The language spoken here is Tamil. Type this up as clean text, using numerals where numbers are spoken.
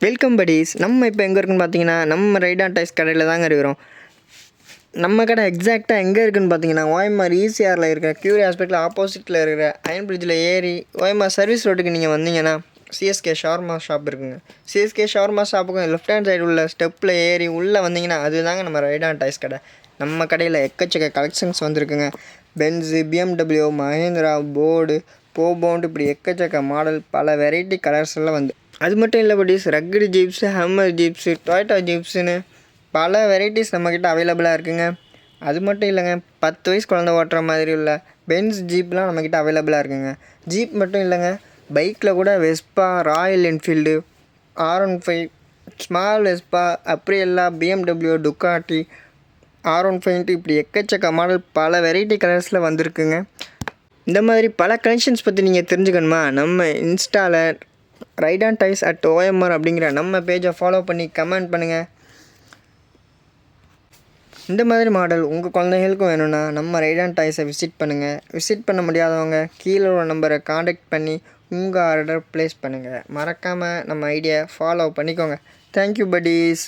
Welcome buddies. நம்ம இப்போ எங்கே இருக்குன்னு பார்த்தீங்கன்னா நம்ம ரைடான் டைஸ் கடையில் தாங்க இருக்கிறோம். நம்ம கடை எக்ஸாக்டாக எங்கே இருக்குதுன்னு பார்த்தீங்கன்னா ஓஎம்ஆர் ஈசிஆரில் இருக்கிற க்யூரி ஹாஸ்பிட்டல் ஆப்போசிட்டில் இருக்கிற அயன் பிரிட்ஜில் ஏறி ஓஎம்ஆர் சர்வீஸ் ரோட்டுக்கு நீங்கள் வந்தீங்கன்னா சிஎஸ்கே ஷவர்மா ஷாப் இருக்குங்க. சிஎஸ்கே ஷவர்மா ஷாப்புக்கும் லெஃப்ட் ஹேண்ட் சைடு உள்ள ஸ்டெப்பில் ஏறி உள்ளே வந்தீங்கன்னா அதுதாங்க நம்ம ரைடான் டைஸ் கடை. நம்ம கடையில் எக்கச்சக்க கலெக்ஷன்ஸ் வந்திருக்குங்க. பென்ஸு, பிஎம்டபிள்யூ, மஹேந்திரா, போர்டு, போபவுண்ட் இப்படி எக்கச்சக்க மாடல் பல வெரைட்டி கலர்ஸ் எல்லாம் வந்து அது மட்டும் இல்லை buddies, ரக்கடு ஜீப்ஸு, ஹம்மர் ஜீப்ஸு, டொயோட்டா ஜீப்ஸுன்னு பல வெரைட்டிஸ் நம்மக்கிட்ட அவைலபிளாக இருக்குங்க. அது மட்டும் இல்லைங்க, 10 வயசு குழந்தை ஓட்டுற மாதிரி உள்ள பென்ஸ் ஜீப்லாம் நம்மக்கிட்ட அவைலபிளாக இருக்குங்க. ஜீப் மட்டும் இல்லைங்க, பைக்கில் கூட Vespa, Royal Enfield, R15, small Vespa, Aprilia, BMW, Ducati, R15 இப்படி எக்கச்சக்க மாடல் பல வெரைட்டி கலர்ஸில் வந்திருக்குங்க. இந்த மாதிரி பல கலெக்ஷன்ஸ் பற்றி நீங்கள் தெரிஞ்சுக்கணுமா, நம்ம இன்ஸ்டாவில் ரைடான் டைஸ் @OMR அப்படிங்கிற நம்ம பேஜை ஃபாலோ பண்ணி கமெண்ட் பண்ணுங்கள். இந்த மாதிரி மாடல் உங்கள் குழந்தைகளுக்கும் வேணும்னா நம்ம ரைடான் டைஸை விசிட் பண்ணுங்கள். விசிட் பண்ண முடியாதவங்க கீழே உள்ள நம்பரை காண்டாக்ட் பண்ணி உங்கள் ஆர்டர் ப்ளேஸ் பண்ணுங்கள். மறக்காமல் நம்ம ஐடியா ஃபாலோ பண்ணிக்கோங்க. Thank you buddies.